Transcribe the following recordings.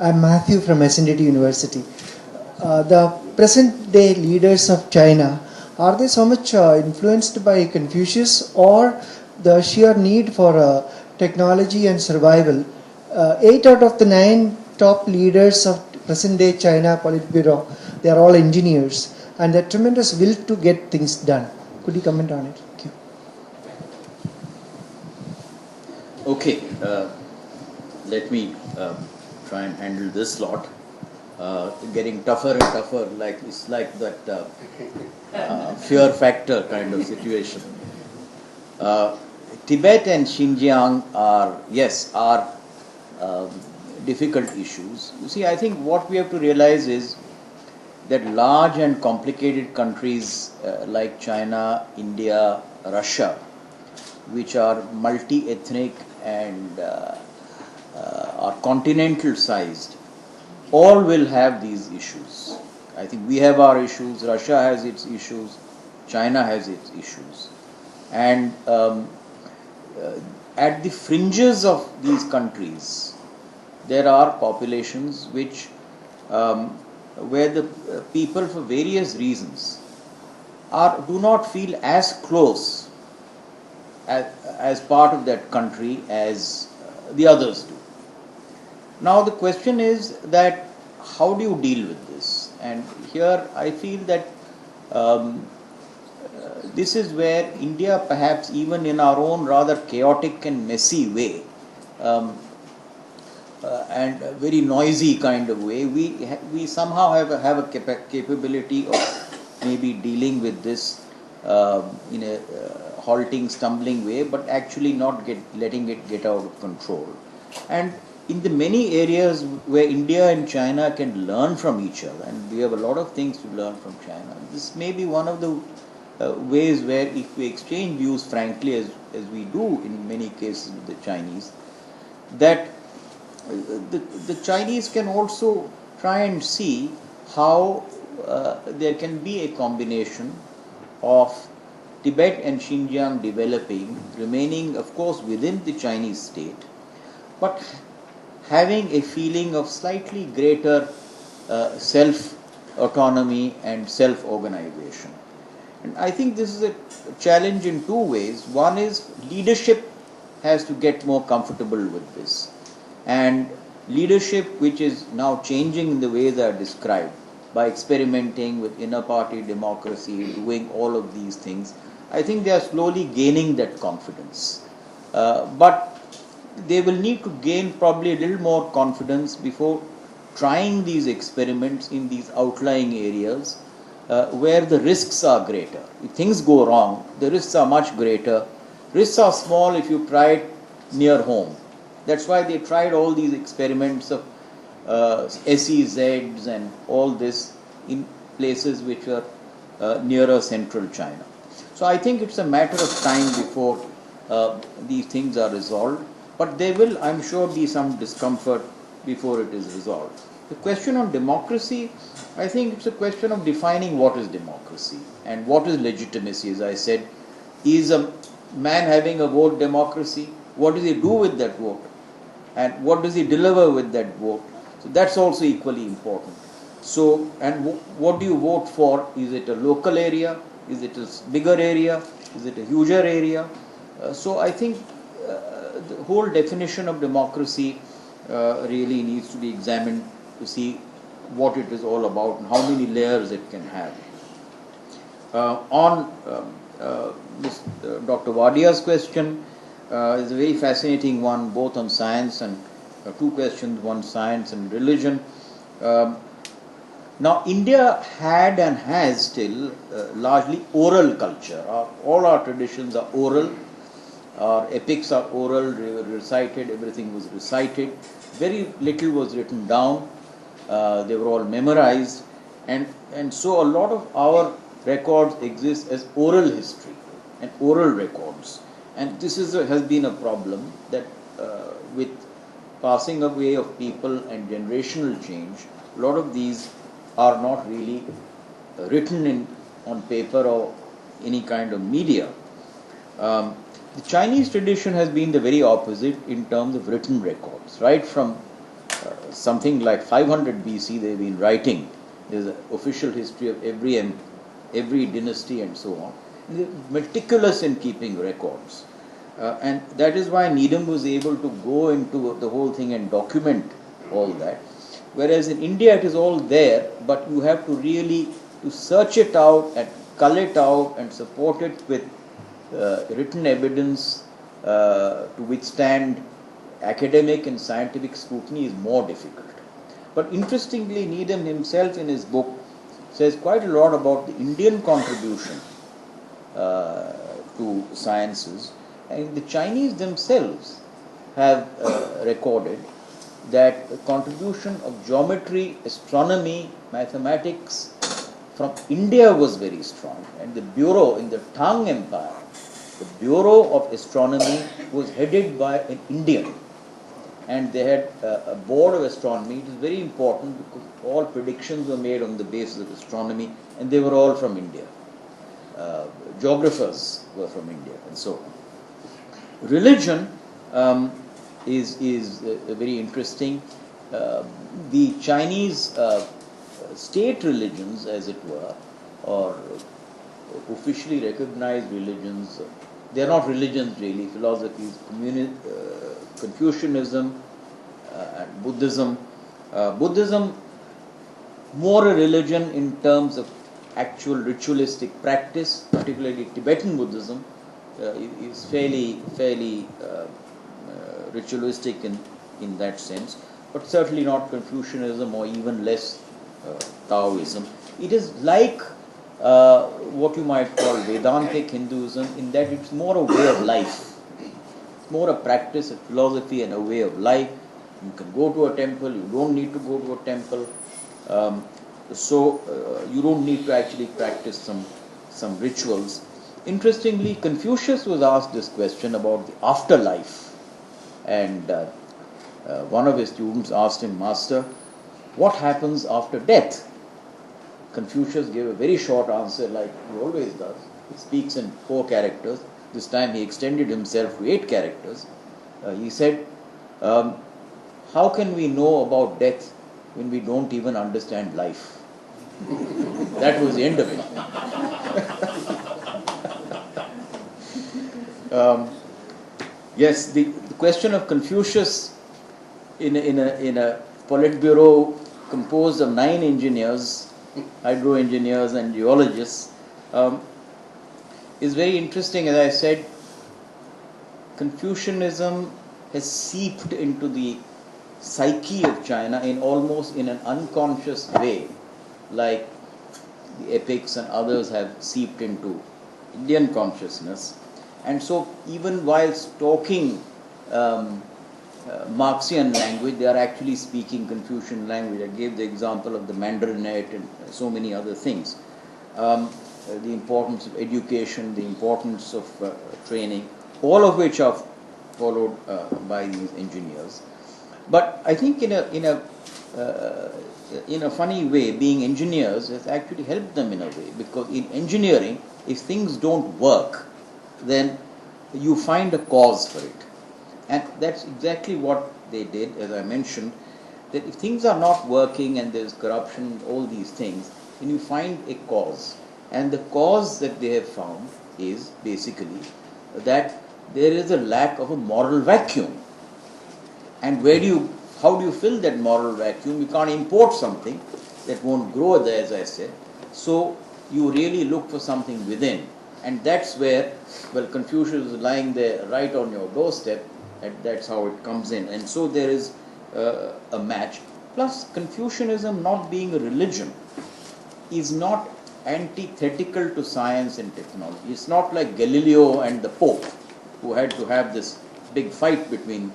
I'm Matthew from SNDT University. The present day leaders of China, are they so much influenced by Confucius or the sheer need for technology and survival? 8 out of the 9 top leaders of present day China Politburo, they are all engineers and a tremendous will to get things done. Could you comment on it? Thank you. Okay, let me try and handle this lot. Getting tougher and tougher, like it's like that fear factor kind of situation. Tibet and Xinjiang are, yes, are difficult issues. You see, I think what we have to realize is that large and complicated countries like China, India, Russia, which are multi-ethnic and are continental sized, all will have these issues. I think we have our issues, Russia has its issues, China has its issues. And at the fringes of these countries, there are populations which, where the people for various reasons do not feel as close as part of that country as the others do. Now the question is that how do you deal with this? And here I feel that this is where India, perhaps even in our own rather chaotic and messy way, and a very noisy kind of way, we somehow have a capability of maybe dealing with this in a halting, stumbling way, but actually not letting it get out of control. And in the many areas where India and China can learn from each other, and we have a lot of things to learn from China, this may be one of the ways where if we exchange views frankly as we do in many cases with the Chinese, that the Chinese can also try and see how there can be a combination of Tibet and Xinjiang developing, remaining of course within the Chinese state, but having a feeling of slightly greater self-autonomy and self-organization. And I think this is a challenge in two ways. One is leadership has to get more comfortable with this. And leadership which is now changing in the ways I described, by experimenting with inner party democracy, doing all of these things, I think they are slowly gaining that confidence. But they will need to gain probably a little more confidence before trying these experiments in these outlying areas where the risks are greater. If things go wrong, the risks are much greater. Risks are small if you try it near home. That's why they tried all these experiments of SEZs and all this in places which are nearer central China. So I think it's a matter of time before these things are resolved. But there will, I'm sure, be some discomfort before it is resolved. The question on democracy, I think it's a question of defining what is democracy and what is legitimacy. As I said, is a man having a vote democracy? What does he do with that vote? And what does he deliver with that vote? So that's also equally important. So, and what do you vote for? Is it a local area? Is it a bigger area? Is it a huger area? So I think the whole definition of democracy really needs to be examined to see what it is all about and how many layers it can have. On Dr. Wadia's question is a very fascinating one, both on science and two questions, one science and religion. Now India had and has still largely oral culture. All our traditions are oral. Our epics are oral, they were recited, everything was recited. Very little was written down. They were all memorized. And so a lot of our records exist as oral history and oral records. And this has been a problem that with passing away of people and generational change, a lot of these are not really written on paper or any kind of media. The Chinese tradition has been the very opposite in terms of written records, right from something like 500 BC they've been writing. There's an official history of every dynasty and so on. And they're meticulous in keeping records. And that is why Needham was able to go into the whole thing and document all that. Whereas in India it is all there, but you have to really to search it out and cull it out and support it with written evidence to withstand academic and scientific scrutiny is more difficult. But interestingly, Needham himself in his book says quite a lot about the Indian contribution to sciences, and the Chinese themselves have recorded that the contribution of geometry, astronomy, mathematics from India was very strong, and the bureau in the Tang Empire, the Bureau of Astronomy was headed by an Indian, and they had a board of astronomy. It is very important because all predictions were made on the basis of astronomy, and they were all from India. Geographers were from India, and so on. Religion is very interesting. The Chinese state religions, as it were, or officially recognized religions, they are not religions really, philosophies, Confucianism and Buddhism. Buddhism, more a religion in terms of actual ritualistic practice, particularly Tibetan Buddhism is fairly ritualistic in that sense, but certainly not Confucianism or even less Taoism. It is like what you might call Vedantic Hinduism in that it's more a way of life. It's more a practice, a philosophy and a way of life. You can go to a temple, you don't need to go to a temple. You don't need to actually practice some rituals. Interestingly, Confucius was asked this question about the afterlife, and one of his students asked him, "Master, what happens after death?" Confucius gave a very short answer, like he always does. He speaks in 4 characters. This time he extended himself to 8 characters. He said, "How can we know about death when we don't even understand life?" That was the end of it. Yes, the question of Confucius in a Politburo composed of 9 engineers, hydro engineers and geologists, is very interesting. As I said, Confucianism has seeped into the psyche of China almost in an unconscious way, like the epics and others have seeped into Indian consciousness. And so even whilst talking Marxian language, they are actually speaking Confucian language. I gave the example of the Mandarinate and so many other things. The importance of education, the importance of training, all of which are followed by these engineers. But I think in a funny way, being engineers has actually helped them in a way, because in engineering, if things don't work, then you find a cause for it. And that's exactly what they did, as I mentioned, that if things are not working and there's corruption, all these things, then you find a cause. And the cause that they have found is basically that there is a lack of a moral vacuum. And how do you fill that moral vacuum? You can't import something that won't grow there, as I said. So you really look for something within. And that's where, Confucius is lying there right on your doorstep, and that's how it comes in. And so there is a match. Plus, Confucianism not being a religion is not antithetical to science and technology. It's not like Galileo and the Pope, who had to have this big fight between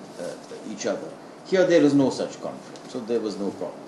each other. Here there is no such conflict, so there was no problem.